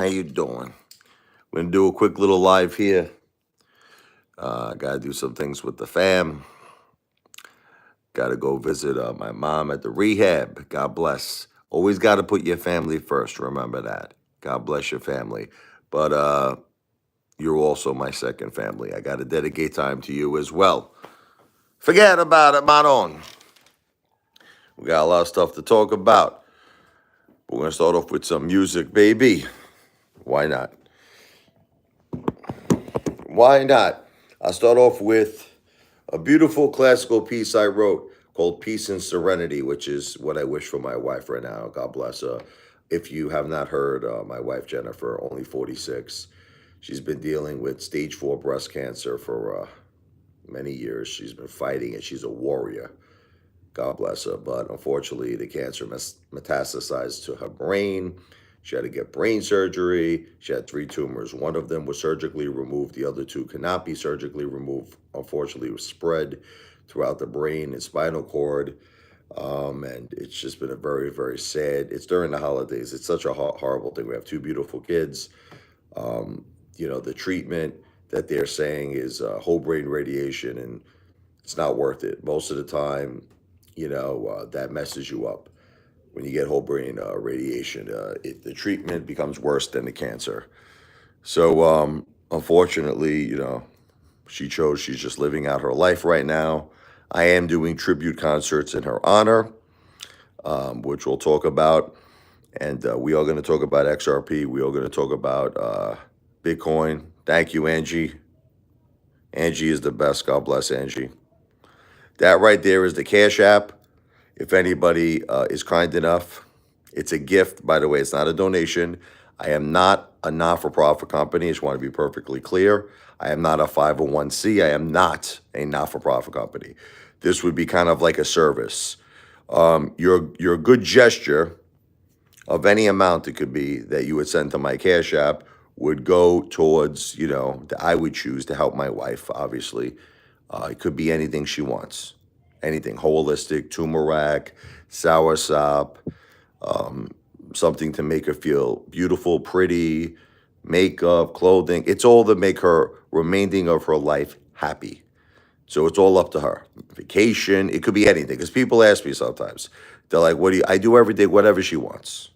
How you doing? We're gonna do a quick little live here. Gotta do some things with the fam. Gotta go visit my mom at the rehab. God bless. Always gotta put your family first. Remember that. God bless your family. But you're also my second family. I gotta dedicate time to you as well. Forget about it, Manon. We got a lot of stuff to talk about. We're gonna start off with some music, baby. Why not? Why not? I'll start off with a beautiful classical piece I wrote called Peace and Serenity, which is what I wish for my wife right now. God bless her. If you have not heard, my wife Jennifer, only 46, she's been dealing with stage 4 breast cancer for many years. She's been fighting it. She's a warrior. God bless her. But unfortunately, the cancer metastasized to her brain. She had to get brain surgery. She had 3 tumors. One of them was surgically removed. The other 2 cannot be surgically removed. Unfortunately, it was spread throughout the brain and spinal cord. And it's just been a very, very sad. It's during the holidays. It's such a horrible thing. We have 2 beautiful kids. The treatment that they're saying is whole brain radiation, and it's not worth it. Most of the time, that messes you up. When you get whole brain radiation, the treatment becomes worse than the cancer. So, unfortunately, she's just living out her life right now. I am doing tribute concerts in her honor, which we'll talk about. And we are going to talk about XRP. We are going to talk about Bitcoin. Thank you, Angie. Angie is the best. God bless Angie. That right there is the Cash App. If anybody is kind enough, it's a gift, by the way. It's not a donation. I am not a not-for-profit company. I just want to be perfectly clear. I am not a 501c. I am not a not-for-profit company. This would be kind of like a service. Your good gesture of any amount it could be that you would send to my Cash App would go towards, that I would choose to help my wife, obviously. It could be anything she wants. Anything holistic, turmeric, soursop, something to make her feel beautiful, pretty, makeup, clothing. It's all to make her remaining of her life happy. So it's all up to her. Vacation, it could be anything. Because people ask me sometimes, they're like, I do everything, whatever she wants.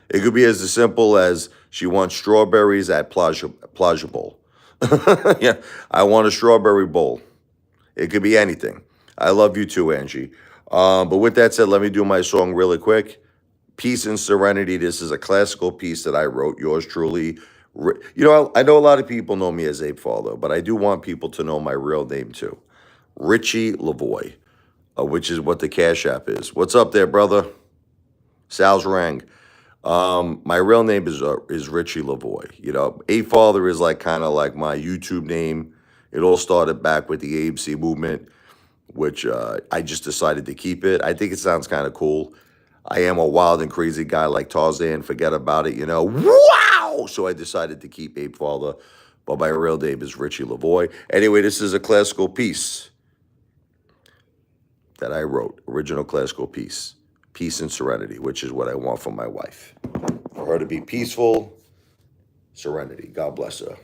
It could be as simple as she wants strawberries at Plaza Bowl. Yeah, I want a strawberry bowl. It could be anything. I love you too, Angie. But with that said, let me do my song really quick. Peace and Serenity. This is a classical piece that I wrote. Yours truly. I know a lot of people know me as Apefather, but I do want people to know my real name too. Richie Lavoie, which is what the Cash App is. What's up there, brother? Sal's Rang. My real name is Richie Lavoie. Apefather is kind of like my YouTube name. It all started back with the AMC movement, which I just decided to keep it. I think it sounds kind of cool. I am a wild and crazy guy like Tarzan. Forget about it, Wow! So I decided to keep Apefather, but my real name is Richie Lavoie. Anyway, this is a classical piece that I wrote, original classical piece, Peace and Serenity, which is what I want for my wife. For her to be peaceful, serenity. God bless her.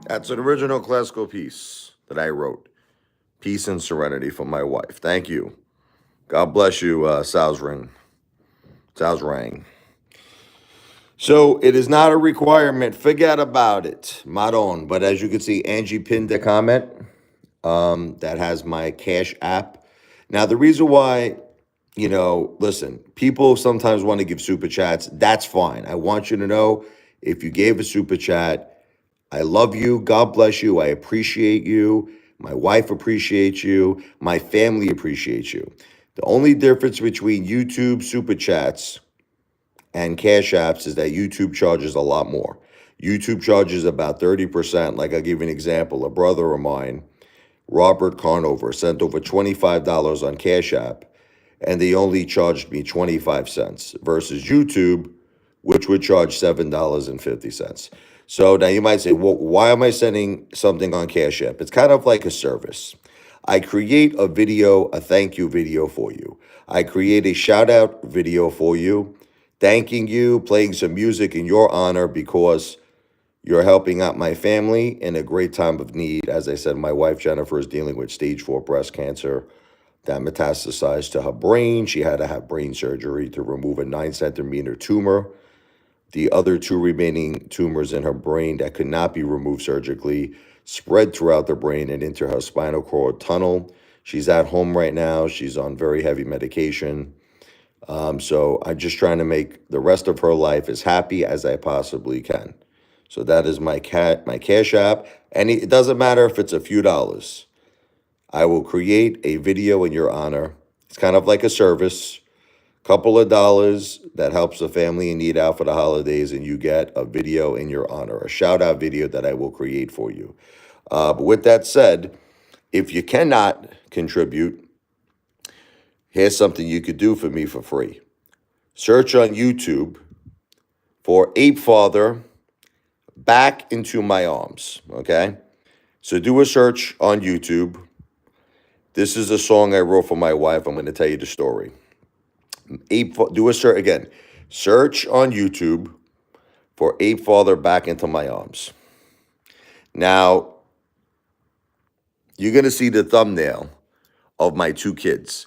That's an original classical piece that I wrote. Peace and Serenity for my wife. Thank you. God bless you, Sal's Ring. Sal's Rang. So it is not a requirement. Forget about it. Maron. But as you can see, Angie pinned a comment that has my Cash app. Now, the reason why, listen, people sometimes want to give super chats. That's fine. I want you to know if you gave a super chat, I love you. God bless you. I appreciate you. My wife appreciates you. My family appreciates you. The only difference between YouTube super chats and Cash Apps is that YouTube charges a lot more. YouTube charges about 30%. Like I'll give you an example. A brother of mine, Robert Carnover, sent over $25 on Cash App, and they only charged me 25 cents versus YouTube, which would charge $7.50. So now you might say, well, why am I sending something on Cash App? It's kind of like a service. I create a video, a thank you video for you. I create a shout out video for you, thanking you, playing some music in your honor because you're helping out my family in a great time of need. As I said, my wife Jennifer is dealing with stage 4 breast cancer that metastasized to her brain. She had to have brain surgery to remove a 9 centimeter tumor. The other 2 remaining tumors in her brain that could not be removed surgically spread throughout the brain and into her spinal cord tunnel. She's at home right now. She's on very heavy medication. So I'm just trying to make the rest of her life as happy as I possibly can. So that is my Cash App. And it doesn't matter if it's a few dollars. I will create a video in your honor. It's kind of like a service. Couple of dollars that helps the family in need out for the holidays, and you get a video in your honor, a shout out video that I will create for you. But with that said, if you cannot contribute, here's something you could do for me for free. Search on YouTube for Apefather, Back into My Arms, okay? So do a search on YouTube. This is a song I wrote for my wife. I'm going to tell you the story. Do a search again. Search on YouTube for Apefather, Back into My Arms. Now, you're going to see the thumbnail of my 2 kids,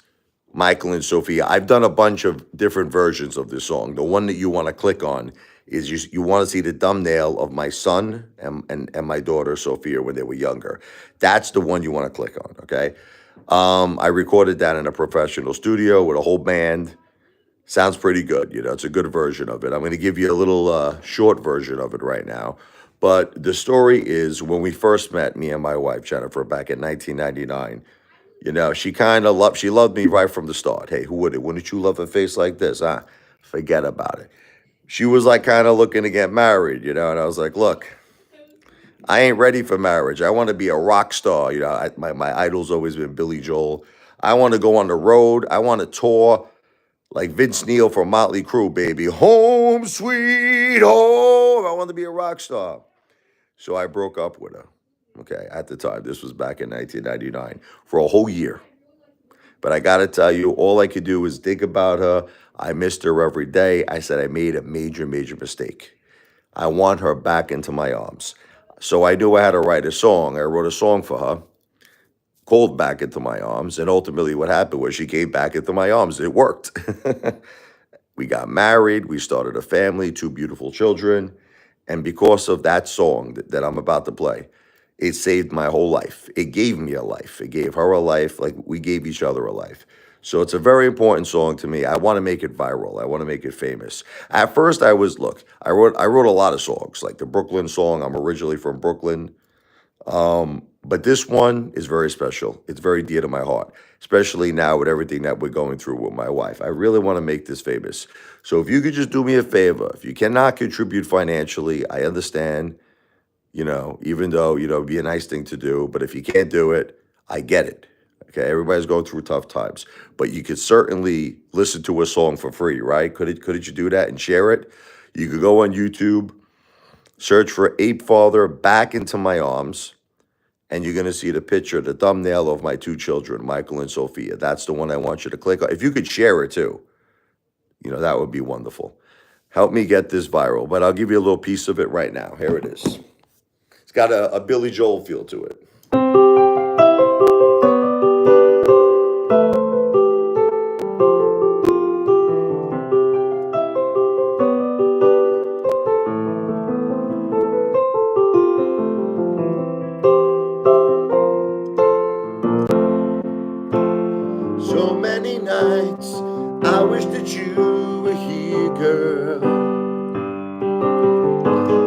Michael and Sophia. I've done a bunch of different versions of this song. The one that you want to click on is you want to see the thumbnail of my son and my daughter, Sophia, when they were younger. That's the one you want to click on, okay? I recorded that in a professional studio with a whole band. Sounds pretty good. It's a good version of it. I'm going to give you a little short version of it right now. But the story is when we first met, me and my wife, Jennifer, back in 1999, she loved me right from the start. Hey, who wouldn't? Wouldn't you love a face like this? Forget about it. She was like kind of looking to get married, and I was like, look, I ain't ready for marriage. I want to be a rock star. My idol's always been Billy Joel. I want to go on the road. I want to tour like Vince Neil from Motley Crue, baby. Home, sweet home. I want to be a rock star. So I broke up with her, okay, at the time. This was back in 1999 for a whole year. But I got to tell you, all I could do was think about her. I missed her every day. I said I made a major, major mistake. I want her back into my arms. So I knew I had to write a song. I wrote a song for her called Back into My Arms. And ultimately what happened was she came back into my arms. It worked. We got married. We started a family, 2 beautiful children. And because of that song that I'm about to play, it saved my whole life. It gave me a life. It gave her a life. Like we gave each other a life. So it's a very important song to me. I want to make it viral. I want to make it famous. At first I wrote a lot of songs, like the Brooklyn song. I'm originally from Brooklyn. But this one is very special. It's very dear to my heart, especially now with everything that we're going through with my wife. I really want to make this famous. So if you could just do me a favor, if you cannot contribute financially, I understand, even though, it'd be a nice thing to do. But if you can't do it, I get it. Okay, everybody's going through tough times. But you could certainly listen to a song for free, right? Couldn't you do that and share it? You could go on YouTube, search for Apefather, Back into My Arms, and you're going to see the picture, the thumbnail of my 2 children, Michael and Sophia. That's the one I want you to click on. If you could share it too, that would be wonderful. Help me get this viral, but I'll give you a little piece of it right now. Here it is. It's got a Billy Joel feel to it. So many nights I wish that you were here, girl.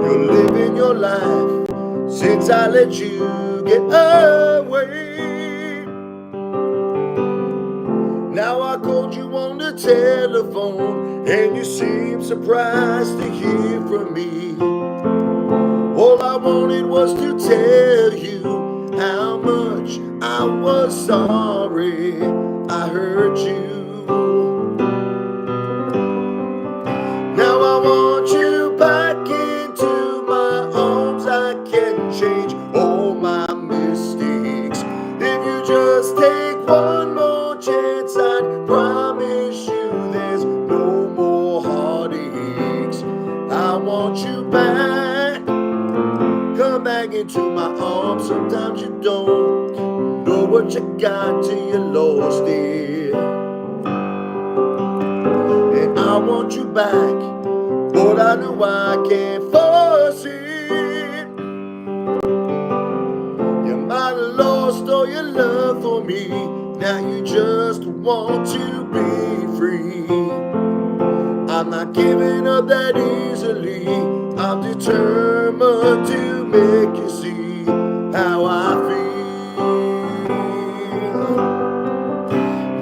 You're living your life since I let you get away. Now I called you on the telephone and you seem surprised to hear from me. All I wanted was to tell you how much I was sorry I hurt you. Now I want you back into my arms. I can change all my mistakes. If you just take one more chance, I'd promise you there's no more heartaches. I want you back. Come back into my arms. Sometimes you don't know what you got till you lost it. And I want you back, but I know I can't force it. You might have lost all your love for me. Now you just want to be free. I'm not giving up that easily. I'm determined to make you see how I feel.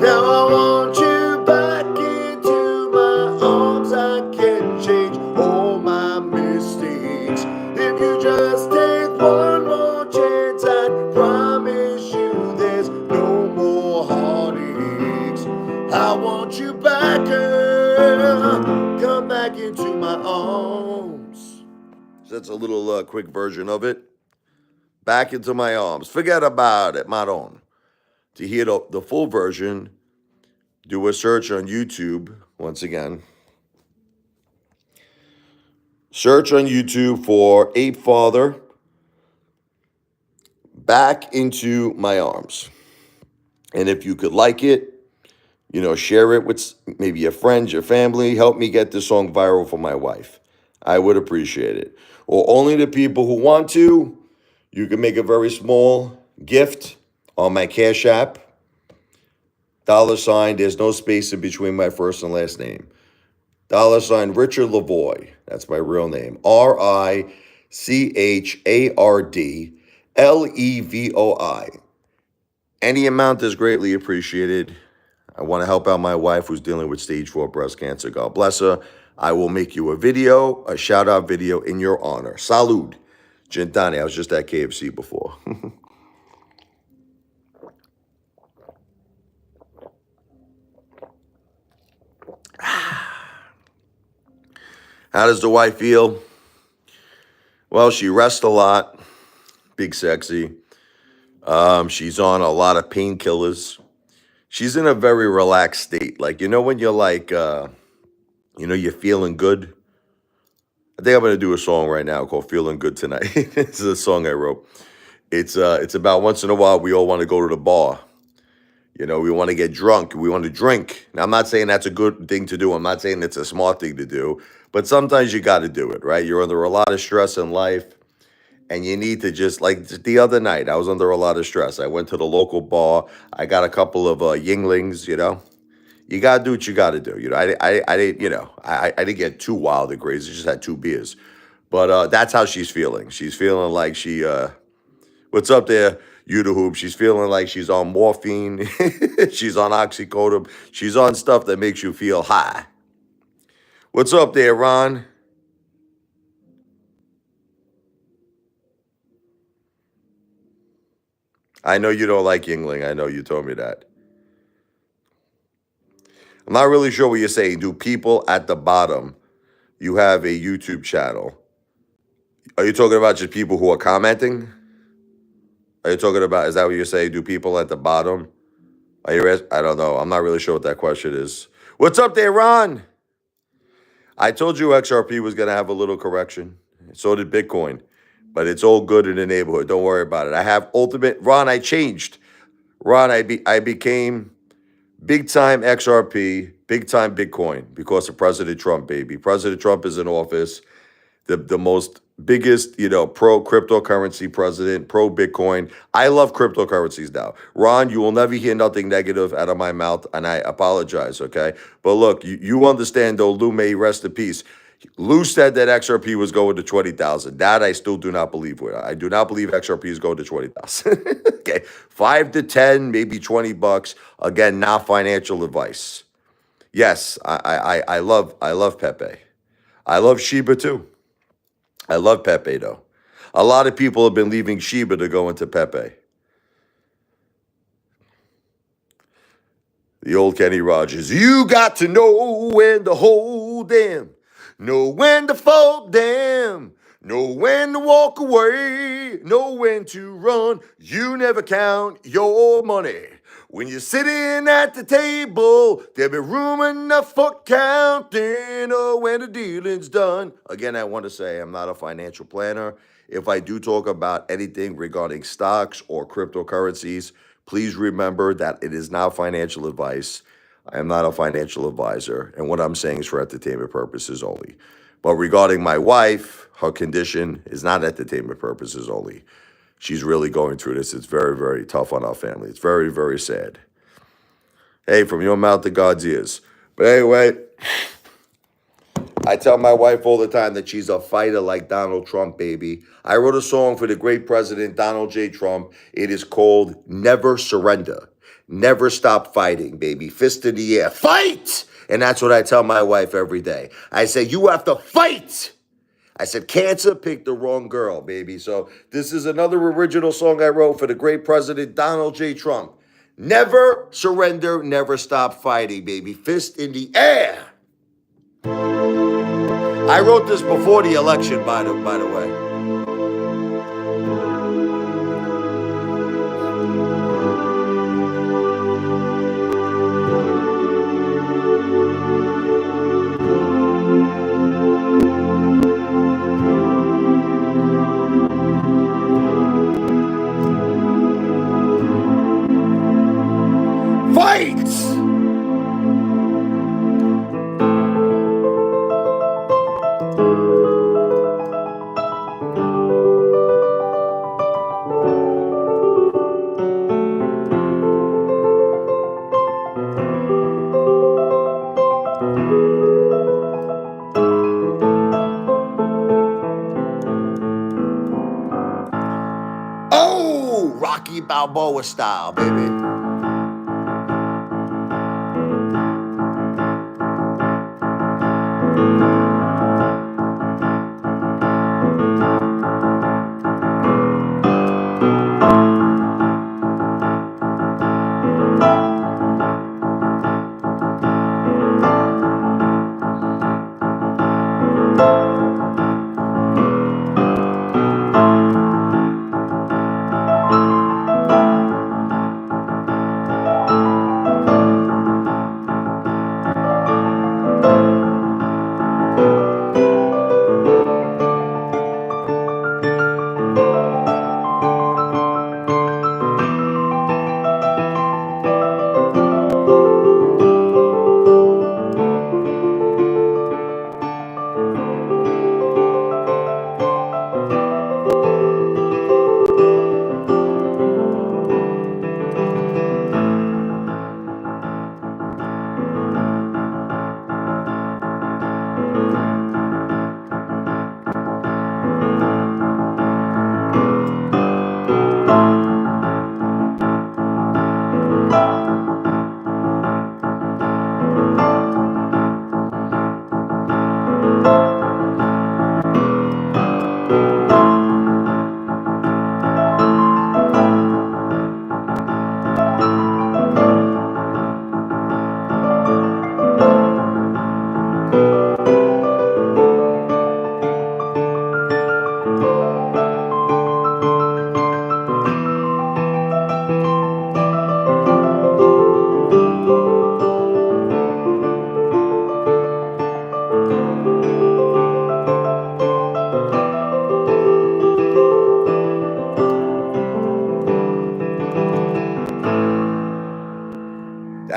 Now I want you back into my arms. I can change all my mistakes. If you just take one more chance, I'd promise you there's no more heartaches. I want you back, girl. Come back into my arms. So that's a little quick version of it. Back into my arms. Forget about it, Maron. To hear the full version, do a search on YouTube. Once again, search on YouTube for Apefather, Back into My Arms. And if you could like it, share it with maybe your friends, your family. Help me get this song viral for my wife. I would appreciate it. Or only the people who want to, you can make a very small gift on my Cash App. $, there's no space in between my first and last name. $ Richard Lavoie. That's my real name. RICHARDLEVOI. Any amount is greatly appreciated. I want to help out my wife who's dealing with stage 4 breast cancer. God bless her. I will make you a shout out video in your honor. Salud. Gentani. I was just at KFC before. How does the wife feel? Well, she rests a lot. Big sexy. She's on a lot of painkillers. She's in a very relaxed state. Like, when you're like, you're feeling good. I think I'm going to do a song right now called Feeling Good Tonight. This is a song I wrote. It's about once in a while we all want to go to the bar. We want to get drunk. We want to drink. Now, I'm not saying that's a good thing to do. I'm not saying it's a smart thing to do. But sometimes you got to do it, right? You're under a lot of stress in life. And you need to just, like the other night, I was under a lot of stress. I went to the local bar. I got a couple of Yinglings, You got to do what you got to do. I didn't get too wild and crazy. I just had 2 beers. But that's how she's feeling. She's feeling like she, what's up there, Hoop? She's feeling like she's on morphine. She's on oxycodone. She's on stuff that makes you feel high. What's up there, Ron? I know you don't like Yingling. I know you told me that. I'm not really sure what you're saying. Do people at the bottom, you have a YouTube channel? Are you talking about just people who are commenting? Are you talking about, is that what you're saying? Do people at the bottom? I don't know. I'm not really sure what that question is. What's up there, Ron? I told you XRP was going to have a little correction. So did Bitcoin. But it's all good in the neighborhood. Don't worry about it. I have ultimate Ron. I changed. Ron, I became big time XRP, big time Bitcoin because of President Trump, baby. President Trump is in office, the most biggest, pro cryptocurrency president, pro Bitcoin. I love cryptocurrencies now. Ron, you will never hear nothing negative out of my mouth, and I apologize, okay? But look, you understand though, Lou may rest in peace. Lou said that XRP was going to 20,000. That I still do not believe with. I do not believe XRP is going to 20,000. Okay, 5 to 10, maybe $20. Again, not financial advice. Yes, I love Pepe. I love Shiba too. I love Pepe though. A lot of people have been leaving Shiba to go into Pepe. The old Kenny Rogers. You got to know when to hold them, know when to fold them, know when to walk away, know when to run. You never count your money. When you're sitting at the table, there'll be room enough for counting. Oh, when the dealing's done. Again, I want to say I'm not a financial planner. If I do talk about anything regarding stocks or cryptocurrencies, please remember that it is not financial advice. I am not a financial advisor, and what I'm saying is for entertainment purposes only. But regarding my wife, her condition is not entertainment purposes only. She's really going through this. It's very, very tough on our family. It's very, very sad. Hey, from your mouth to God's ears. But anyway, I tell my wife all the time that she's a fighter like Donald Trump, baby. I wrote a song for the great president, Donald J. Trump. It is called Never Surrender. Never stop fighting, baby. Fist in the air. Fight! And that's what I tell my wife every day. I say, you have to fight! I said, cancer picked the wrong girl, baby. So this is another original song I wrote for the great president, Donald J. Trump. Never surrender, never stop fighting, baby. Fist in the air. I wrote this before the election, by the way. Fight! Oh, Rocky Balboa style, baby.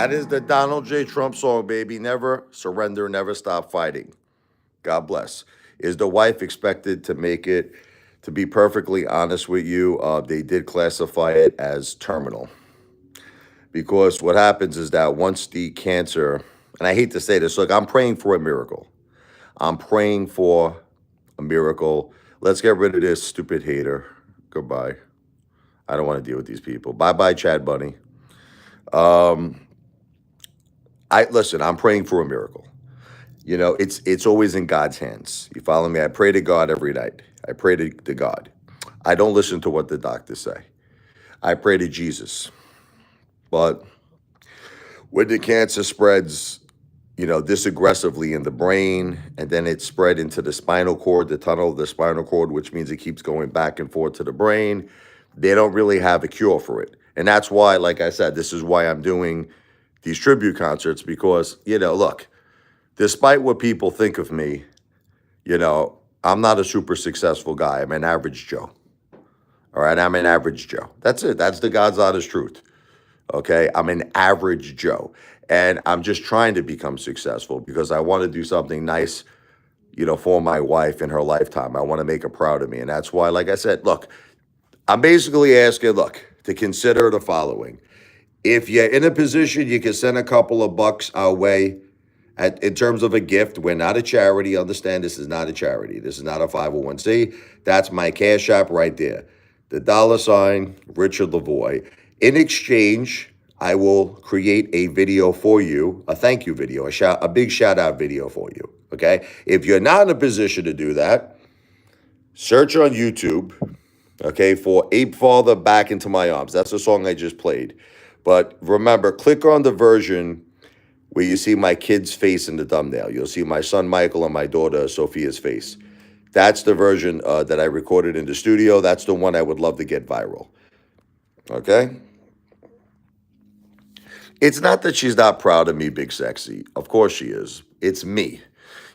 That is the Donald J. Trump song, baby. Never surrender, never stop fighting. God bless. Is the wife expected to make it? To be perfectly honest with you, they did classify it as terminal. Because what happens is that once the cancer, and I hate to say this, look, I'm praying for a miracle. I'm praying for a miracle. Let's get rid of this stupid hater. Goodbye. I don't want to deal with these people. Bye bye, Chad Bunny. Um, I listen. I'm praying for a miracle. You know, it's always in God's hands. You follow me? I pray to God every night. I pray to God. I don't listen to what the doctors say. I pray to Jesus. But when the cancer spreads, you know, this aggressively in the brain, and then it spread into the spinal cord, the tunnel of the spinal cord, which means it keeps going back and forth to the brain. They don't really have a cure for it. And that's why, like I said, this is why I'm doing these tribute concerts because, you know, look, despite what people think of me, you know, I'm not a super successful guy. I'm an average Joe. All right, I'm an average Joe. That's it. That's the God's honest truth. Okay, I'm an average Joe. And I'm just trying to become successful because I want to do something nice, you know, for my wife in her lifetime. I want to make her proud of me. And that's why, like I said, look, I'm basically asking, look, to consider the following. If you're in a position, you can send a couple of bucks our way in terms of a gift. We're not a charity. Understand this is not a charity. This is not a 501c. That's my cash app right there. The $ Richard Lavoie. In exchange, I will create a video for you, a thank you video, a big shout out video for you. Okay. If you're not in a position to do that, search on YouTube, okay, for Apefather Back Into My Arms. That's the song I just played. But remember, click on the version where you see my kid's face in the thumbnail. You'll see my son Michael and my daughter Sophia's face. That's the version that I recorded in the studio. That's the one I would love to get viral. Okay? It's not that she's not proud of me, Big Sexy. Of course she is. It's me.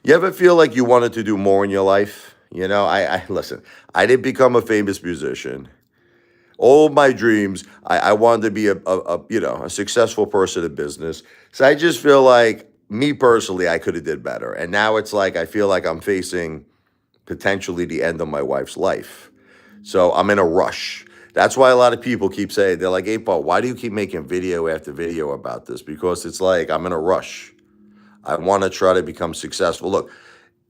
You ever feel like you wanted to do more in your life? You know, I listen, I didn't become a famous musician. All my dreams, I wanted to be a successful person in business. So I just feel like me personally, I could have did better. And now it's like I feel like I'm facing potentially the end of my wife's life. So I'm in a rush. That's why a lot of people keep saying, they're like, hey, Paul, why do you keep making video after video about this? Because it's like I'm in a rush. I want to try to become successful. Look,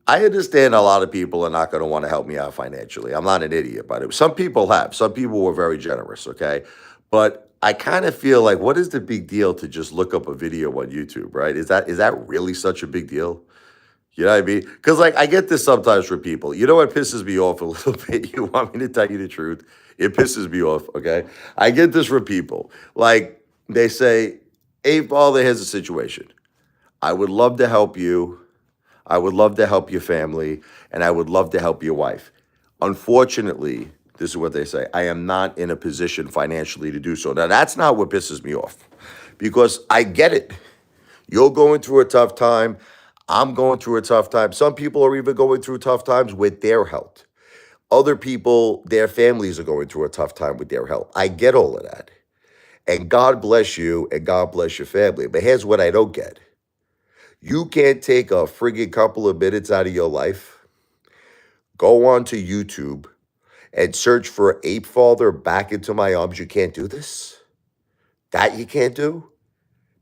I understand a lot of people are not going to want to help me out financially. I'm not an idiot, by the way. Some people have. Some people were very generous, okay? But I kind of feel like, what is the big deal to just look up a video on YouTube, right? Is that really such a big deal? You know what I mean? Because, like, I get this sometimes from people. You know what pisses me off a little bit? You want me to tell you the truth? It pisses me off, okay? I get this from people. Like, they say, hey, Father, here's a situation. I would love to help you. I would love to help your family, and I would love to help your wife. Unfortunately, this is what they say, I am not in a position financially to do so. Now, that's not what pisses me off, because I get it. You're going through a tough time. I'm going through a tough time. Some people are even going through tough times with their health. Other people, their families are going through a tough time with their health. I get all of that. And God bless you, and God bless your family. But here's what I don't get. You can't take a friggin' couple of minutes out of your life, go on to YouTube, and search for Apefather Back Into My Arms. You can't do this? That you can't do?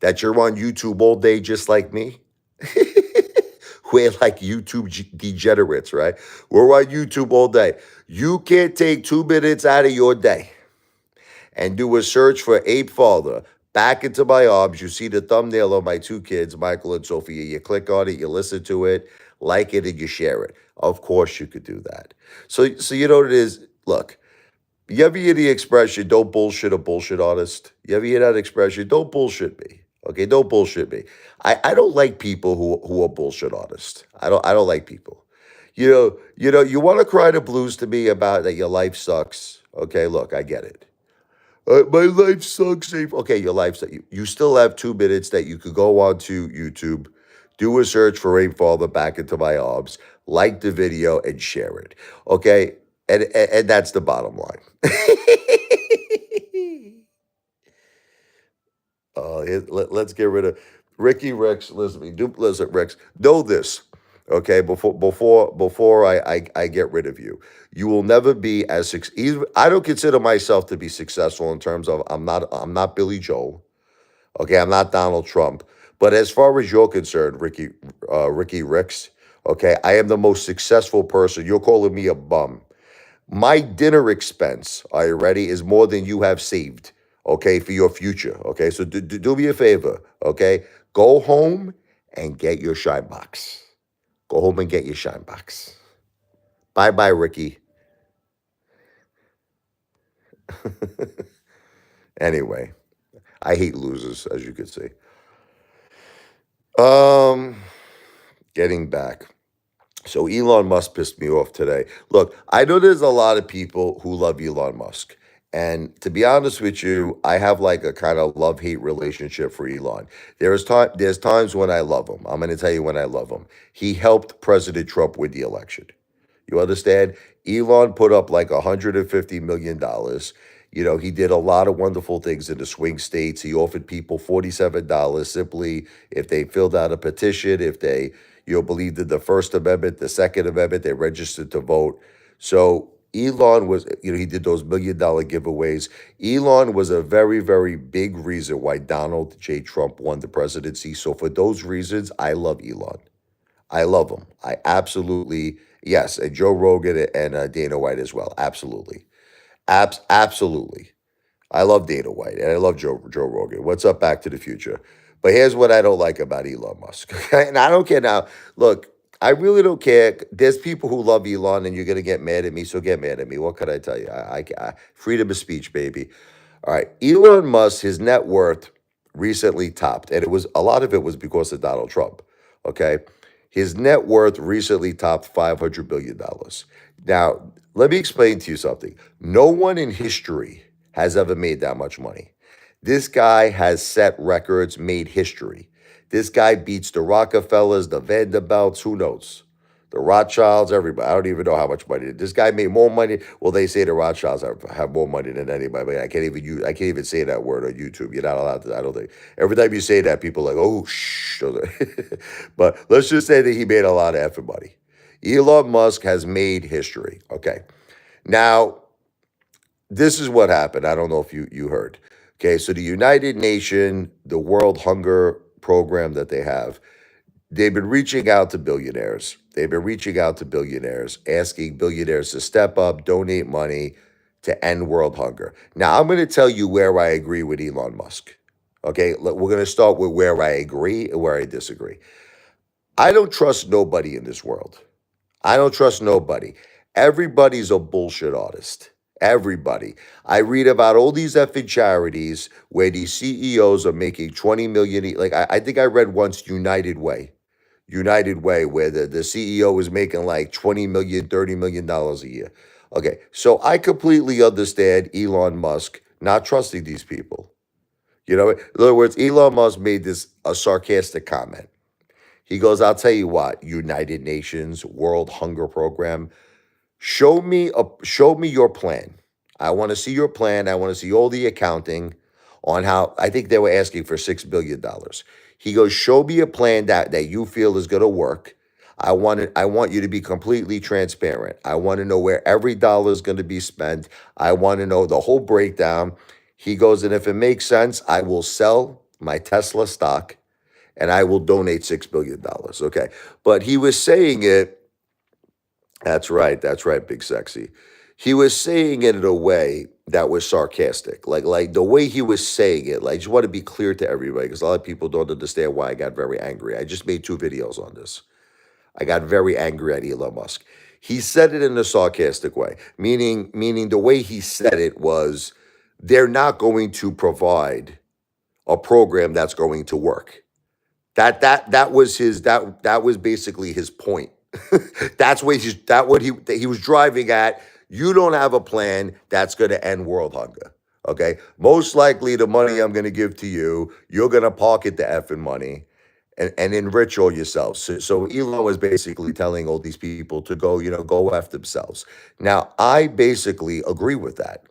That you're on YouTube all day just like me? We're like YouTube degenerates, right? We're on YouTube all day. You can't take 2 minutes out of your day and do a search for Apefather Back Into My Arms. You see the thumbnail of my 2 kids, Michael and Sophia. You click on it, you listen to it, like it, and you share it. Of course you could do that. So you know what it is? Look, you ever hear the expression, don't bullshit a bullshit artist? You ever hear that expression? Don't bullshit me. Okay, don't bullshit me. I don't like people who are bullshit artists. I don't like people. You want to cry the blues to me about that your life sucks. Okay, look, I get it. My life sucks. Okay, your life sucks. You still have 2 minutes that you could go on to YouTube, do a search for Rainfather Back Into My Arms, like the video, and share it. Okay, and that's the bottom line. Let's get rid of Ricky Rex. Listen to me. Listen, Rex. Know this, okay? Before I get rid of you, you will never be as I don't consider myself to be successful in terms of I'm not Billy Joel. Okay, I'm not Donald Trump. But as far as you're concerned, Ricky Ricks, okay, I am the most successful person. You're calling me a bum. My dinner expense, are you ready, is more than you have saved, okay, for your future. Okay, so do me a favor, okay? Go home and get your shine box. Go home and get your shine box. Bye bye, Ricky. Anyway, I hate losers, as you could see. Um, Getting back. So Elon Musk pissed me off today. Look, I know there's a lot of people who love Elon Musk. And to be honest with you, I have like a kind of love-hate relationship for Elon. There's times when I love him. I'm going to tell you when I love him. He helped President Trump win the election. You understand? Elon put up like $150 million. He did a lot of wonderful things in the swing states. He offered people $47 simply if they filled out a petition, if they, believed in the First Amendment, the Second Amendment, they registered to vote. So Elon was, he did those $1 million giveaways. Elon was a very, very big reason why Donald J. Trump won the presidency. So for those reasons, I love Elon. I love him. I absolutely, yes, and Joe Rogan and Dana White as well. Absolutely. Absolutely. I love Dana White and I love Joe Rogan. What's up, Back to the Future? But here's what I don't like about Elon Musk. Okay? And I don't care now. Look, I really don't care. There's people who love Elon and you're going to get mad at me. So get mad at me. What could I tell you? Freedom of speech, baby. All right. Elon Musk, his net worth recently topped, and a lot of it was because of Donald Trump. Okay. His net worth recently topped $500 billion. Now, let me explain to you something. No one in history has ever made that much money. This guy has set records, made history. This guy beats the Rockefellers, the Vanderbilts, who knows? The Rothschilds, everybody. I don't even know how much money. This guy made more money. Well, they say the Rothschilds have more money than anybody. But I can't even say that word on YouTube. You're not allowed to. I don't think. Every time you say that, people are like, oh, shh. But let's just say that he made a lot of effing money. Elon Musk has made history. Okay. Now, this is what happened. I don't know if you heard. Okay, so the United Nation, the World Hunger Program that they have, they've been reaching out to billionaires. They've been reaching out to billionaires, asking billionaires to step up, donate money to end world hunger. Now, I'm going to tell you where I agree with Elon Musk. Okay, we're going to start with where I agree and where I disagree. I don't trust nobody in this world. I don't trust nobody. Everybody's a bullshit artist. Everybody. I read about all these effing charities where these CEOs are making 20 million. Like I think I read once United Way, where the CEO is making like 20 million, $30 million a year. Okay. So I completely understand Elon Musk not trusting these people. In other words, Elon Musk made this a sarcastic comment. He goes, I'll tell you what, United Nations World Hunger Program, show me your plan. I want to see your plan. I want to see all the accounting on how I think they were asking for $6 billion. He goes, show me a plan that you feel is going to work. I want you to be completely transparent. I want to know where every dollar is going to be spent. I want to know the whole breakdown. He goes, and if it makes sense, I will sell my Tesla stock and I will donate $6 billion. Okay. But he was saying it. That's right. That's right, Big Sexy. He was saying it in a way that was sarcastic. Like the way he was saying it, like, I just want to be clear to everybody because a lot of people don't understand why I got very angry. I just made 2 videos on this. I got very angry at Elon Musk. He said it in a sarcastic way, meaning the way he said it was they're not going to provide a program that's going to work. That was basically his point. That's what he was driving at. You don't have a plan that's going to end world hunger. Okay, most likely the money I'm going to give to you, you're going to pocket the effing money and enrich all yourselves. So Elon was basically telling all these people to go after themselves. Now I basically agree with that.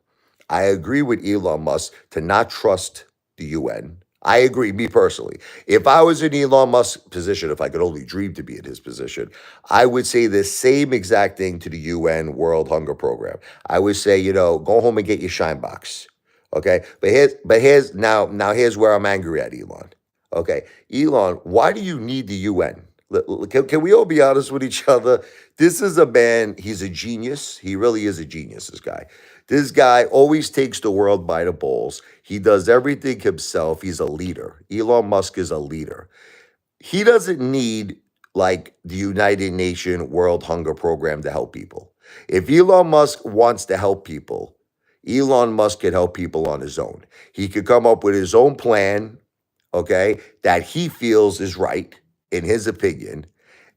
I agree with Elon Musk to not trust the UN. I agree, me personally. If I was in Elon Musk's position, if I could only dream to be in his position, I would say the same exact thing to the UN World Hunger Program. I would say, go home and get your shine box. Okay. But here's now here's where I'm angry at Elon. Okay. Elon, why do you need the UN? Can we all be honest with each other? This is a man, he's a genius. He really is a genius, this guy. This guy always takes the world by the balls. He does everything himself. He's a leader. Elon Musk is a leader. He doesn't need like the United Nations World Hunger Program to help people. If Elon Musk wants to help people, Elon Musk can help people on his own. He could come up with his own plan, okay, that he feels is right in his opinion,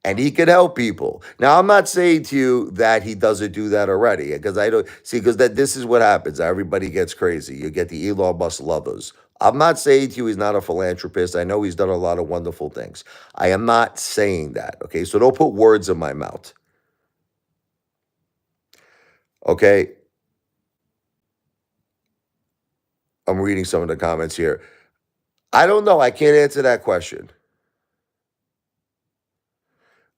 and he can help people. Now, I'm not saying to you that he doesn't do that already, because I don't see, because that this is what happens. Everybody gets crazy. You get the Elon Musk lovers. I'm not saying to you he's not a philanthropist. I know he's done a lot of wonderful things. I am not saying that. Okay, so don't put words in my mouth. Okay, I'm reading some of the comments here. I don't know. I can't answer that question.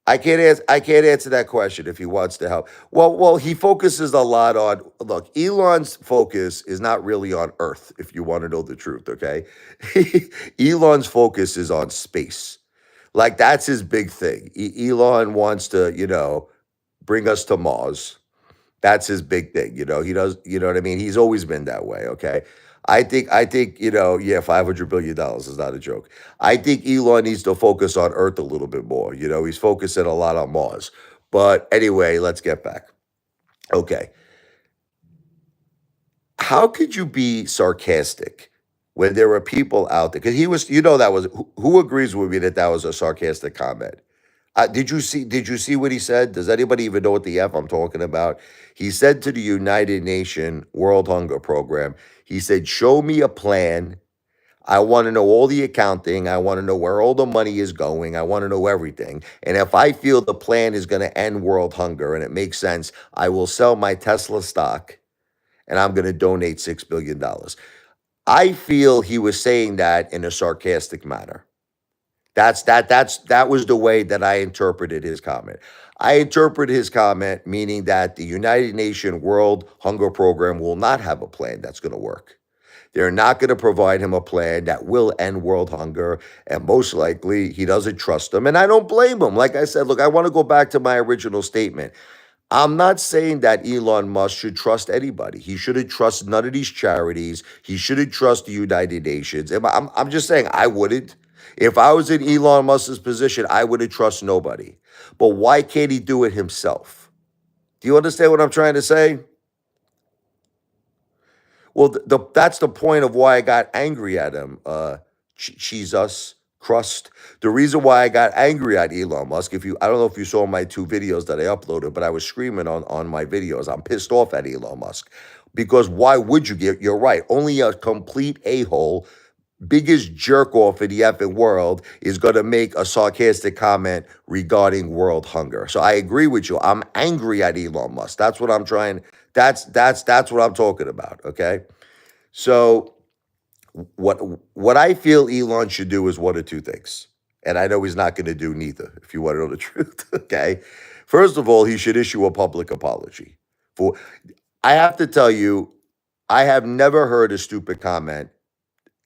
I can't answer that question if he wants to help. Well, he focuses a lot on look, Elon's focus is not really on Earth, if you want to know the truth, okay? Elon's focus is on space. Like that's his big thing. Elon wants to, bring us to Mars. That's his big thing. He does, you know what I mean? He's always been that way, okay? I think, yeah, $500 billion is not a joke. I think Elon needs to focus on Earth a little bit more. He's focusing a lot on Mars. But anyway, let's get back. Okay. How could you be sarcastic when there are people out there? Because he was, that was who agrees with me that that was a sarcastic comment? Did you see what he said? Does anybody even know what the F I'm talking about? He said to the United Nations World Hunger Program, he said, show me a plan. I want to know all the accounting. I want to know where all the money is going. I want to know everything. And if I feel the plan is going to end world hunger and it makes sense, I will sell my Tesla stock and I'm going to donate $6 billion. I feel he was saying that in a sarcastic manner. That was the way that I interpreted his comment. I interpret his comment meaning that the United Nations World Hunger Program will not have a plan that's going to work. They're not going to provide him a plan that will end world hunger, and most likely he doesn't trust them. And I don't blame him. Like I said, look, I want to go back to my original statement. I'm not saying that Elon Musk should trust anybody. He shouldn't trust none of these charities. He shouldn't trust the United Nations. I'm just saying I wouldn't. If I was in Elon Musk's position, I wouldn't trust nobody. But why can't he do it himself? Do you understand what I'm trying to say? Well, that's the point of why I got angry at him. Cheese us crust. The reason why I got angry at Elon Musk, I don't know if you saw my two videos that I uploaded, but I was screaming on my videos. I'm pissed off at Elon Musk because why would you get? You're right. Only a complete a-hole, biggest jerk off in the effing world is going to make a sarcastic comment regarding world hunger. So I agree with you. I'm angry at Elon Musk. That's what I'm trying. That's what I'm talking about. Okay. So what what I feel Elon should do is one of two things. And I know he's not going to do neither, if you want to know the truth. Okay. First of all, he should issue a public apology. For I have to tell you, I have never heard a stupid comment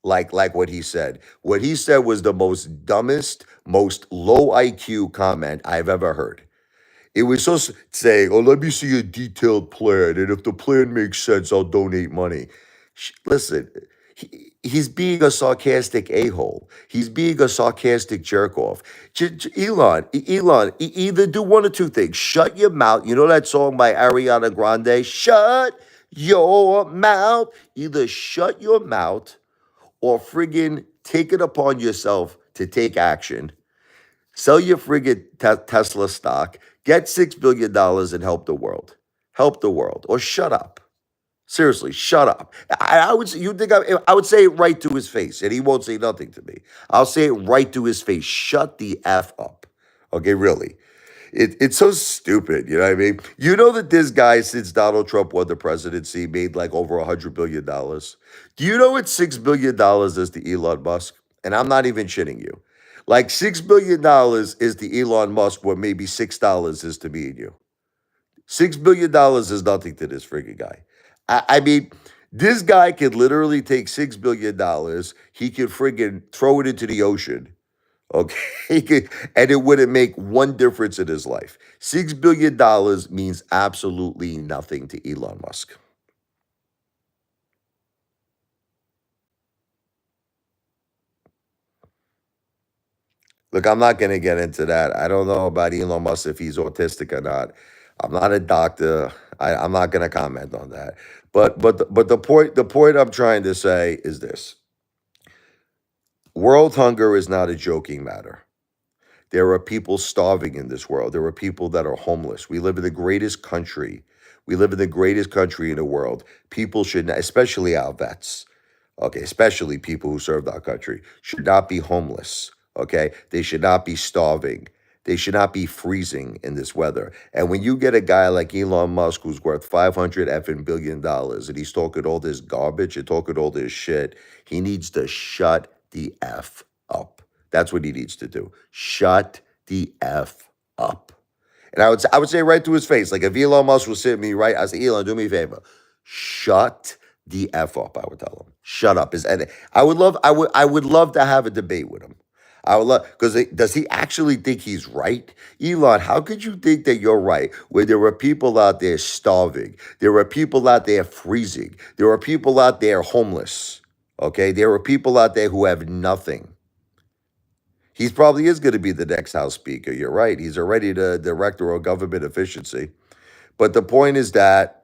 like what he said. What he said was the most dumbest, most low IQ comment I've ever heard. It was so saying, "Oh, let me see a detailed plan, and if the plan makes sense, I'll donate money." Listen, he's being a sarcastic a-hole. He's being a sarcastic jerk off. Elon, either do one or two things. Shut your mouth. You know that song by Ariana Grande? Shut your mouth. Either shut your mouth or friggin' take it upon yourself to take action. Sell your friggin' Tesla stock, get $6 billion and help the world. Help the world. Or shut up. Seriously, shut up. I would say, you think I would say it right to his face, and he won't say nothing to me. I'll say it right to his face. Shut the F up. Okay, really. It's so stupid. You know what I mean? You know that this guy, since Donald Trump won the presidency, made like over $100 billion. Do you know what $6 billion is to Elon Musk? And I'm not even shitting you. Like $6 billion is to Elon Musk what maybe $6 is to me and you. $6 billion is nothing to this freaking guy. I mean, this guy could literally take $6 billion. He could friggin' throw it into the ocean. Okay. And it wouldn't make one difference in his life. $6 billion means absolutely nothing to Elon Musk. Look, I'm not going to get into that. I don't know about Elon Musk if he's autistic or not. I'm not a doctor. I'm not going to comment on that. But the point I'm trying to say is this: world hunger is not a joking matter. There are people starving in this world. There are people that are homeless. We live in the greatest country. We live in the greatest country in the world. People should, not, especially our vets, okay, especially people who served our country, should not be homeless. Okay, they should not be starving. They should not be freezing in this weather. And when you get a guy like Elon Musk who's worth 500 effing billion dollars and he's talking all this garbage and talking all this shit, he needs to shut the F up. That's what he needs to do. Shut the F up. And I would say right to his face, like if Elon Musk was sitting me right, I say, Elon, do me a favor. Shut the F up, I would tell him. Shut up. And I would love to have a debate with him. I would love because does he actually think he's right? Elon, how could you think that you're right when there are people out there starving? There are people out there freezing. There are people out there homeless. Okay. There are people out there who have nothing. He probably is going to be the next House Speaker. You're right. He's already the director of government efficiency. But the point is that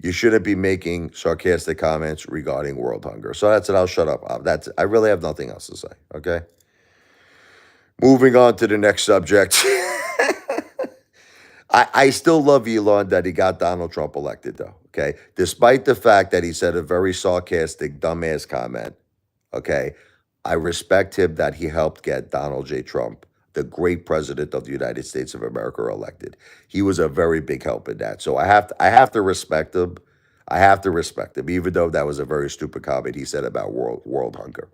you shouldn't be making sarcastic comments regarding world hunger. So that's it. I'll shut up. I really have nothing else to say. Okay. Moving on to the next subject. I still love Elon that he got Donald Trump elected, though. Okay. Despite the fact that he said a very sarcastic, dumbass comment. Okay. I respect him that he helped get Donald J. Trump, the great president of the United States of America, elected. He was a very big help in that. So I have to respect him. I have to respect him, even though that was a very stupid comment he said about world hunger.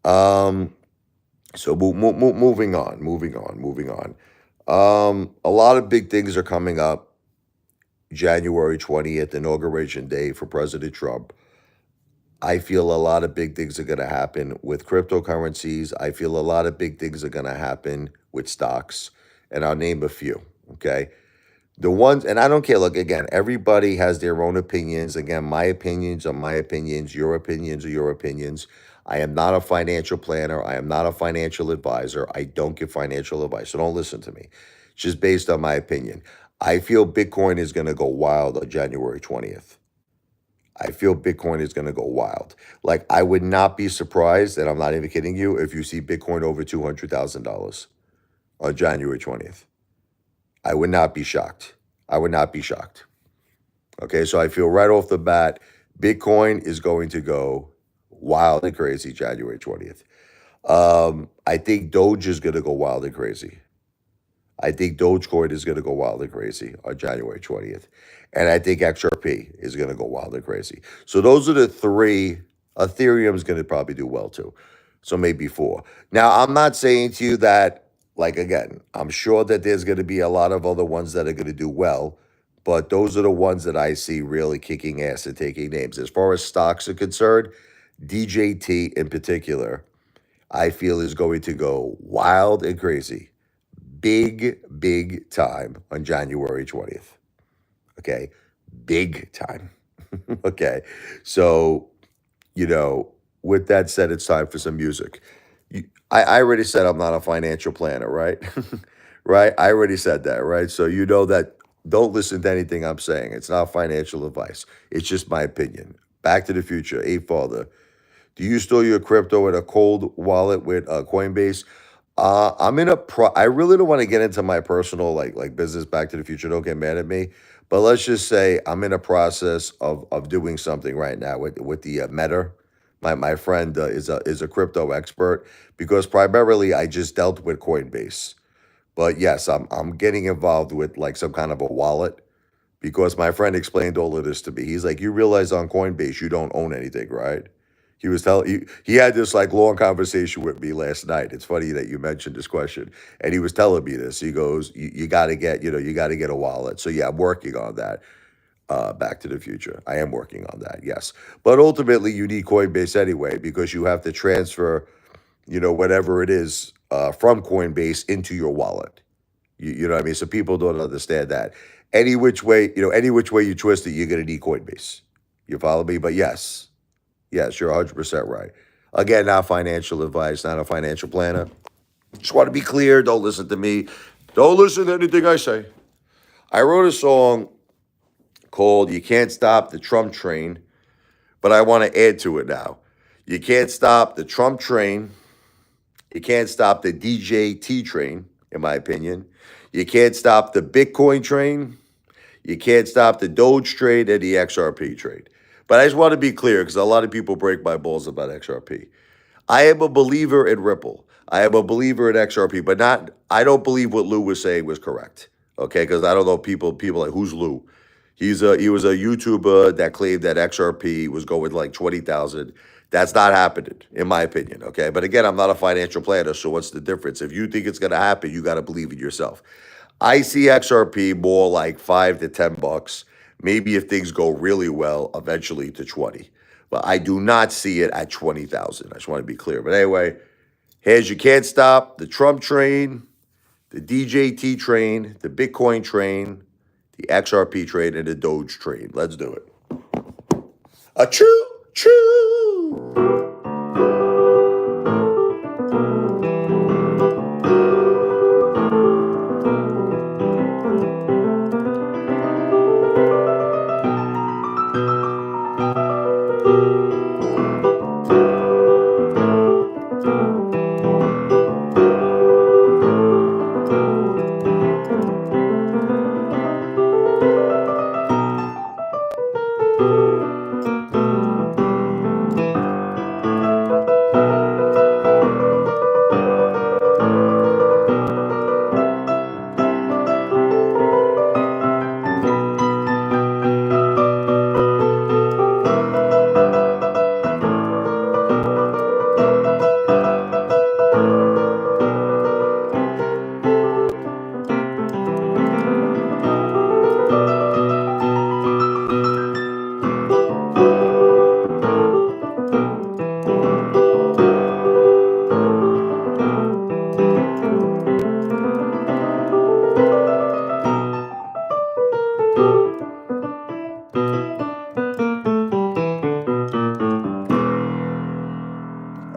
Um, so moving on. A lot of big things are coming up. January 20th, inauguration day for President Trump. I feel a lot of big things are going to happen with cryptocurrencies. I feel a lot of big things are going to happen with stocks, and I'll name a few. Okay. The ones, and I don't care. Look, again, everybody has their own opinions. Again, my opinions are my opinions. Your opinions are your opinions. I am not a financial planner. I am not a financial advisor. I don't give financial advice. So don't listen to me. It's just based on my opinion. I feel Bitcoin is going to go wild on January 20th. I feel Bitcoin is going to go wild. Like, I would not be surprised, and I'm not even kidding you, if you see Bitcoin over $200,000 on January 20th. I would not be shocked. I would not be shocked. Okay, so I feel right off the bat, Bitcoin is going to go wild and crazy January 20th. I think Doge is going to go wild and crazy. I think Dogecoin is going to go wild and crazy on January 20th. And I think XRP is going to go wild and crazy. So those are the three. Ethereum is going to probably do well too. So maybe four. Now, I'm not saying to you that, like, again, I'm sure that there's going to be a lot of other ones that are going to do well. But those are the ones that I see really kicking ass and taking names. As far as stocks are concerned, DJT in particular, I feel is going to go wild and crazy big time on January 20th. Okay. Big time. Okay. So, with that said, it's time for some music. I already said I'm not a financial planner, right? Right? I already said that, right? So, you know that don't listen to anything I'm saying. It's not financial advice, it's just my opinion. Back to the future. Apefather. Do you store your crypto in a cold wallet with Coinbase? I really don't want to get into my personal like business. Back to the future. Don't get mad at me. But let's just say I'm in a process of doing something right now with the Meta. My friend is a crypto expert because primarily I just dealt with Coinbase. But yes, I'm getting involved with like some kind of a wallet because my friend explained all of this to me. He's like, you realize on Coinbase you don't own anything, right? He had this like long conversation with me last night. It's funny that you mentioned this question, and he was telling me this. He goes, you got to get you got to get a wallet. So yeah, I'm working on that. Back to the Future. I am working on that. Yes, but ultimately you need Coinbase anyway because you have to transfer whatever it is from Coinbase into your wallet. You know what I mean? So people don't understand that. Any which way you twist it, you're gonna need Coinbase. You follow me? But yes, you're 100% right. Again, not financial advice, not a financial planner. Just want to be clear. Don't listen to me. Don't listen to anything I say. I wrote a song called "You Can't Stop the Trump Train," but I want to add to it now. You can't stop the Trump train. You can't stop the DJT train, in my opinion. You can't stop the Bitcoin train. You can't stop the Doge trade and the XRP trade. But I just want to be clear because a lot of people break my balls about XRP. I am a believer in Ripple. I am a believer in XRP, but not. I don't believe what Lou was saying was correct. Okay, because I don't know people like who's Lou. He was a YouTuber that claimed that XRP was going like 20,000. That's not happening, in my opinion. Okay, but again, I'm not a financial planner, so what's the difference? If you think it's going to happen, you got to believe in yourself. I see XRP more like $5 to $10. Maybe if things go really well, eventually to 20. But I do not see it at 20,000. I just want to be clear. But anyway, here's you can't stop the Trump train, the DJT train, the Bitcoin train, the XRP train, and the Doge train. Let's do it. A true.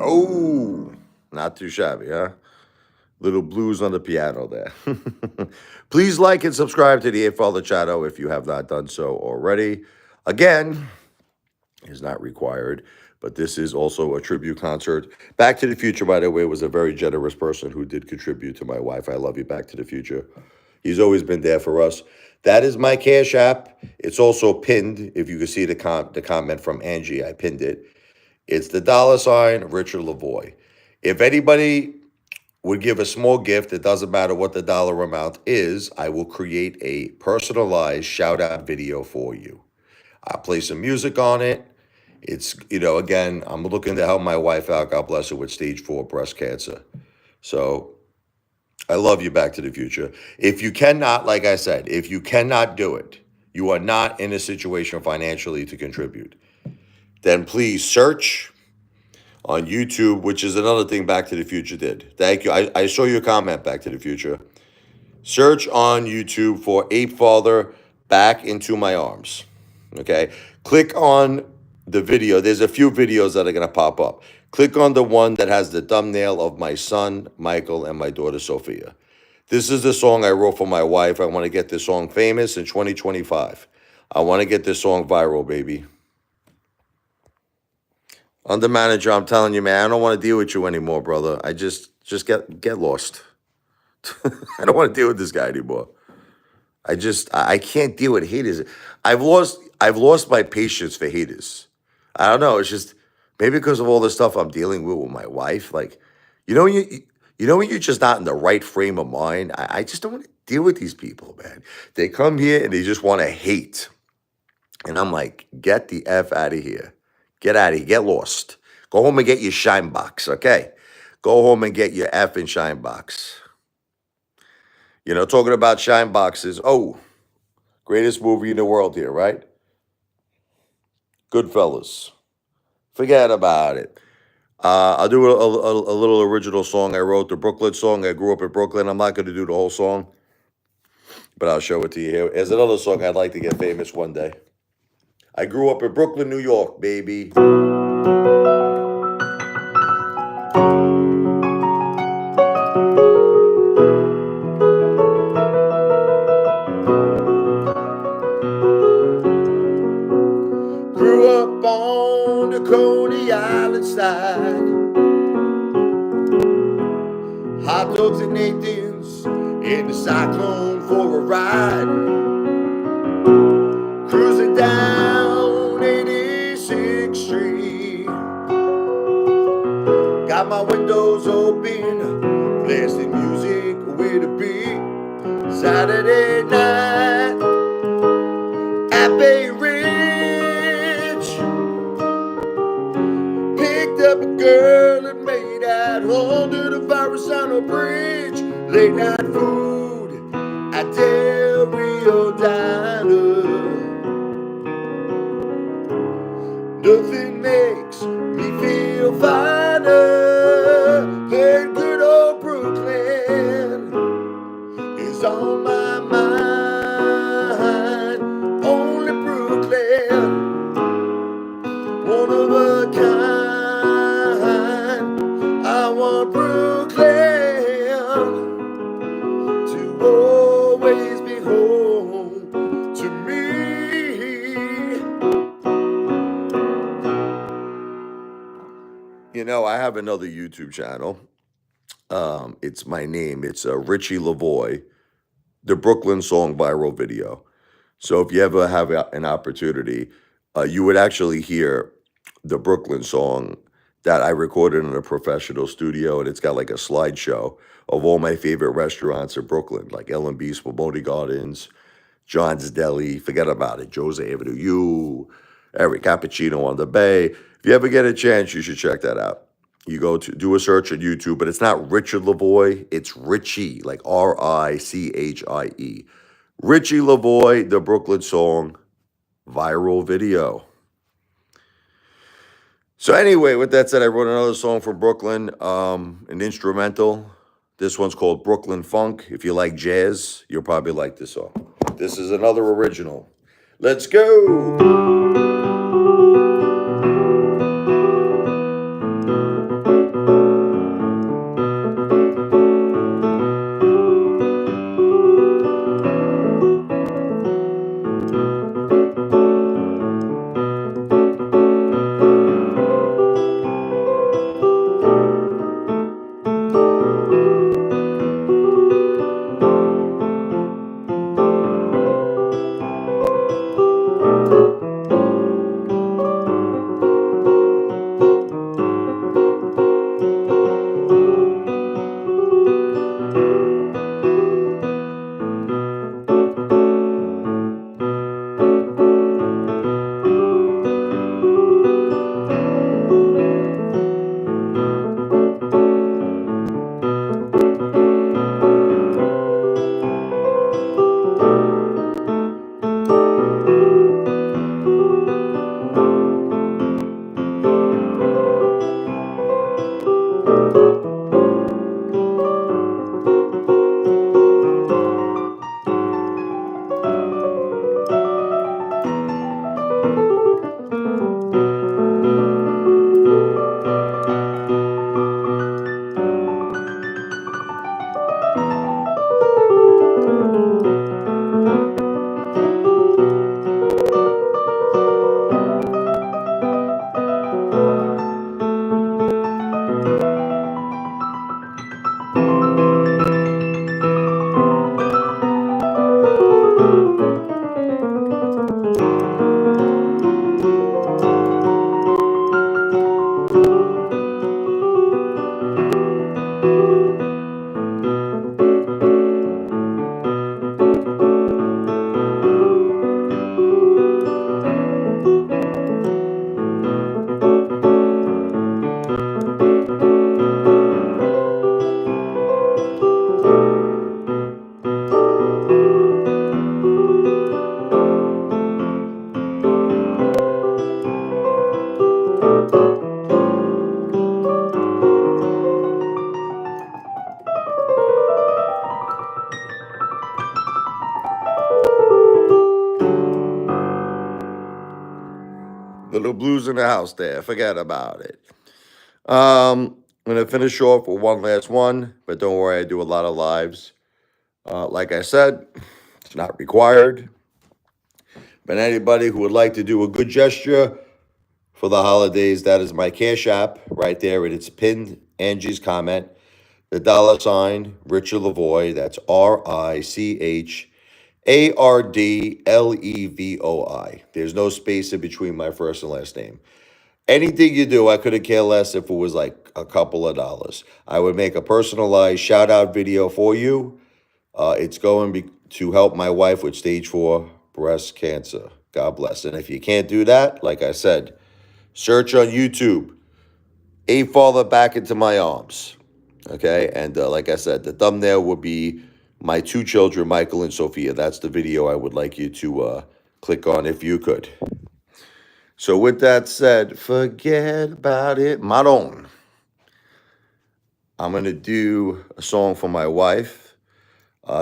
Oh, not too shabby, huh? Little blues on the piano there. Please like and subscribe to the Apefather channel if you have not done so already. Again, is not required, but this is also a tribute concert. Back to the Future, by the way, was a very generous person who did contribute to my wife. I love you, Back to the Future. He's always been there for us. That is my Cash App. It's also pinned. If you can see the comment from Angie, I pinned it. It's the $ Richard Lavoie. If anybody would give a small gift, it doesn't matter what the dollar amount is, I will create a personalized shout out video for you. I'll play some music on it. It's, again, I'm looking to help my wife out, God bless her, with stage 4 breast cancer. So I love you, Back to the Future. If you cannot, like I said, if you cannot do it, you are not in a situation financially to contribute, then please search on YouTube, which is another thing Back to the Future did. Thank you. I saw your comment, Back to the Future. Search on YouTube for Apefather Back into My Arms. Okay. Click on the video. There's a few videos that are going to pop up. Click on the one that has the thumbnail of my son, Michael, and my daughter, Sophia. This is the song I wrote for my wife. I want to get this song famous in 2025. I want to get this song viral, baby. Under manager, I'm telling you, man, I don't want to deal with you anymore, brother. I just get lost. I don't want to deal with this guy anymore. I can't deal with haters. I've lost my patience for haters. I don't know. It's just Maybe because of all the stuff I'm dealing with my wife. Like, you know, you know when you're just not in the right frame of mind. I just don't want to deal with these people, man. They come here and they just want to hate, and I'm like, get the f out of here. Get out of here. Get lost. Go home and get your shine box. Okay, go home and get your effing shine box. You know, talking about shine boxes. Oh, greatest movie in the world here, right? Goodfellas. Forget about it. I'll do a little original song I wrote, the Brooklyn song. I grew up in Brooklyn. I'm not going to do the whole song, but I'll show it to you here. There's another song I'd like to get famous one day. I grew up in Brooklyn, New York, baby. Grew up on the Coney Island side. Hot dogs and Nathan's in the Cyclone for a ride. Cruising down 86th Street. Got my windows open, blasting music with a beat. Saturday night at Bay Ridge. Picked up a girl and made out under the Verrazano Bridge. Late night food at Del Rio Diner. Nothing makes me feel finer than good old Brooklyn is on my mind. Only Brooklyn, one of a kind. I want Brooklyn to always be home to me. You know, I have another YouTube channel. It's my name. It's Richie Lavoie, the Brooklyn song viral video. So if you ever have an opportunity, you would actually hear the Brooklyn song that I recorded in a professional studio, and it's got like a slideshow of all my favorite restaurants in Brooklyn, like L&B, Spumoni Gardens, John's Deli, forget about it, Jose Avenue U, every Cappuccino on the Bay. If you ever get a chance, you should check that out. You go to do a search on YouTube, but it's not Richard Lavoie, it's Richie, like Richie. Richie Lavoie, the Brooklyn song viral video. So anyway, with that said, I wrote another song from Brooklyn, an instrumental. This one's called Brooklyn Funk. If you like jazz, you'll probably like this song. This is another original. Let's go. little blues in the house there. Forget about it. I'm gonna finish off with one last one, but don't worry, I do a lot of lives. Like I said, it's not required, but anybody who would like to do a good gesture for the holidays, that is my Cash App right there, and it's pinned Angie's comment. The $ Richard Lavoie. That's RICHARDLEVOI. There's no space in between my first and last name. Anything you do, I couldn't care less if it was like a couple of dollars. I would make a personalized shout out video for you. It's going to help my wife with stage 4 breast cancer. God bless. And if you can't do that, like I said, search on YouTube, Apefather Back Into My Arms. Okay, and like I said, the thumbnail would be my 2 children, Michael and Sophia. That's the video I would like you to click on if you could. So with that said, forget about it, Maron. I'm going to do a song for my wife.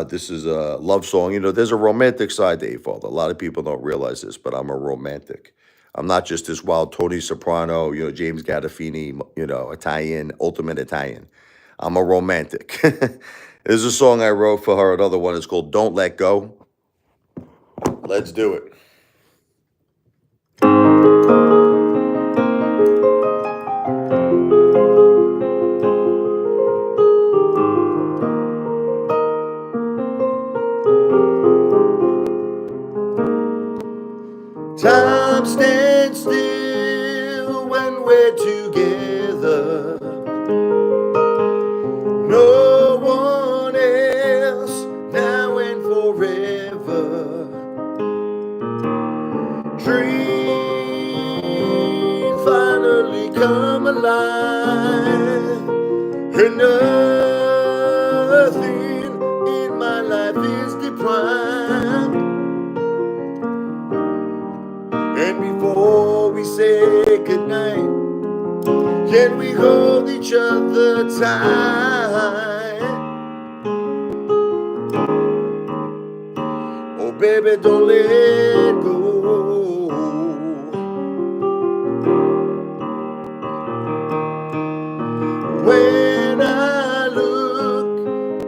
This is a love song. You know, there's a romantic side to Apefather. A lot of people don't realize this, but I'm a romantic. I'm not just this wild Tony Soprano, you know, James Gandolfini, you know, Italian, ultimate Italian. I'm a romantic. There's a song I wrote for her. Another one is called Don't Let Go. Let's do it. Time stands still when we're together. No one else, now and forever. Dream finally come alive, and nothing in my life is deprived. And before we say goodnight, can we hold each other tight? Oh, baby, don't let go. When I look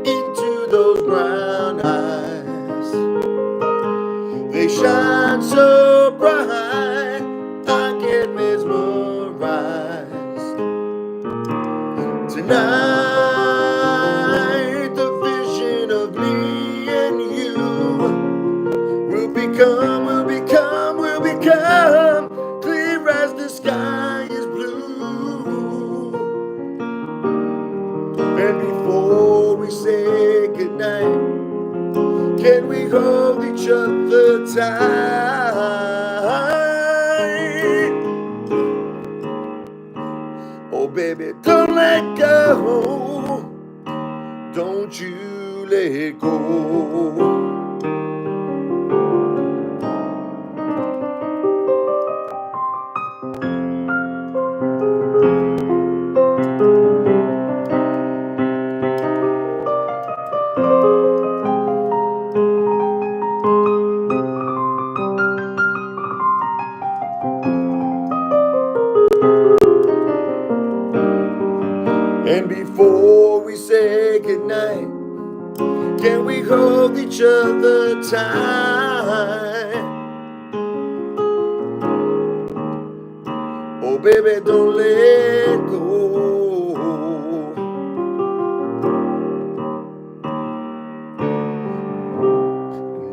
into those brown eyes, they shine so bright, I get mesmerized. Tonight, the vision of me and you will become clear as the sky is blue. And before we say goodnight, can we hold each other tight? Oh, baby, don't let go. Don't you let go. And before we say goodnight, can we hold each other tight? Oh, baby, don't let go.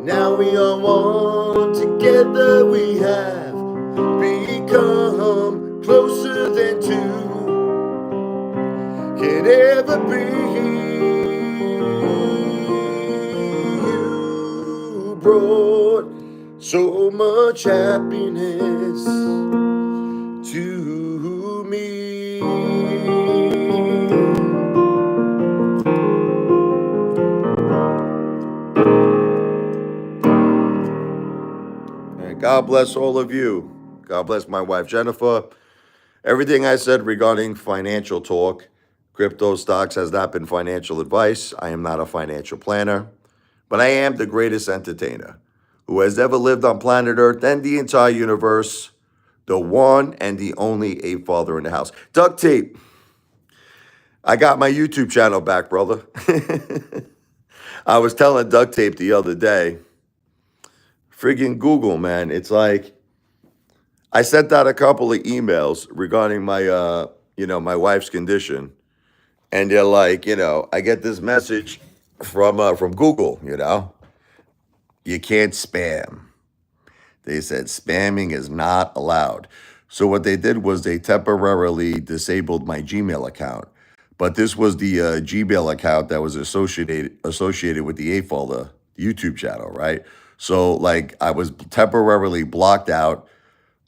Now we are one together, we have become closer than two can ever be. You brought so much happiness to me. And God bless all of you. God bless my wife, Jennifer. Everything I said regarding financial talk, crypto stocks has not been financial advice. I am not a financial planner, but I am the greatest entertainer who has ever lived on planet Earth and the entire universe, The one and the only Apefather in the house. Duct tape. I got my YouTube channel back, brother. I was telling Duct Tape the other day, friggin' Google, man. It's like I sent out a couple of emails regarding my my wife's condition. And they're like, I get this message from Google, you can't spam. They said spamming is not allowed. So what they did was they temporarily disabled my Gmail account. But this was the Gmail account that was associated with the Apefather YouTube channel, right? So like I was temporarily blocked out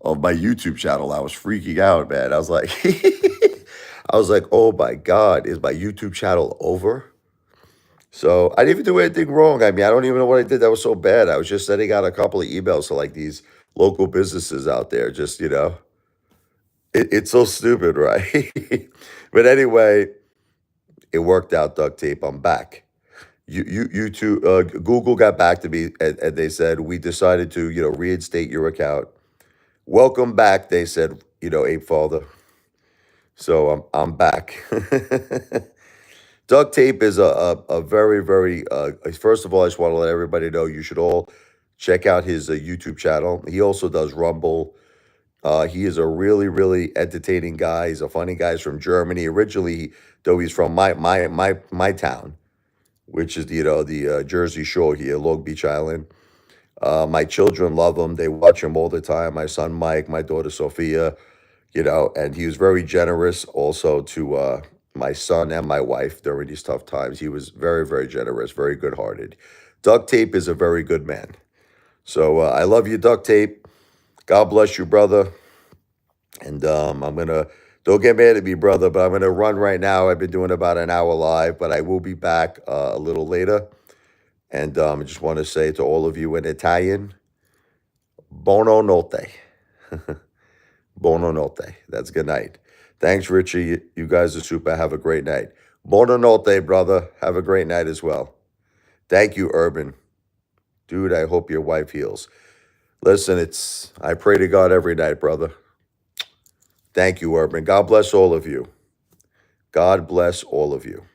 of my YouTube channel. I was freaking out, man. I was like, oh my God, is my YouTube channel over? So I didn't even do anything wrong. I mean, I don't even know what I did that was so bad. I was just sending out a couple of emails to like these local businesses out there. Just, it's so stupid, right? But anyway, it worked out, Duct Tape. I'm back. You two, Google got back to me and they said, we decided to, reinstate your account. Welcome back, they said, Apefather. So I'm back. Duct Tape is a very, very, first of all, I just want to let everybody know you should all check out his YouTube channel. He also does Rumble. He is a really, really entertaining guy. He's a funny guy. He's from Germany. Originally, though, he's from my town, which is, the Jersey Shore here, Long Beach Island. My children love him. They watch him all the time. My son, Mike, my daughter, Sophia, and he was very generous also to my son and my wife during these tough times. He was very, very generous, very good-hearted. Duct Tape is a very good man. So I love you, Duct Tape. God bless you, brother. And I'm going to, don't get mad at me, brother, but I'm going to run right now. I've been doing about an hour live, but I will be back a little later. And I just want to say to all of you in Italian, buono notte. Buono notte. That's good night. Thanks, Richie. You guys are super. Have a great night. Buono notte, brother. Have a great night as well. Thank you, Urban. Dude, I hope your wife heals. Listen, I pray to God every night, brother. Thank you, Urban. God bless all of you. God bless all of you.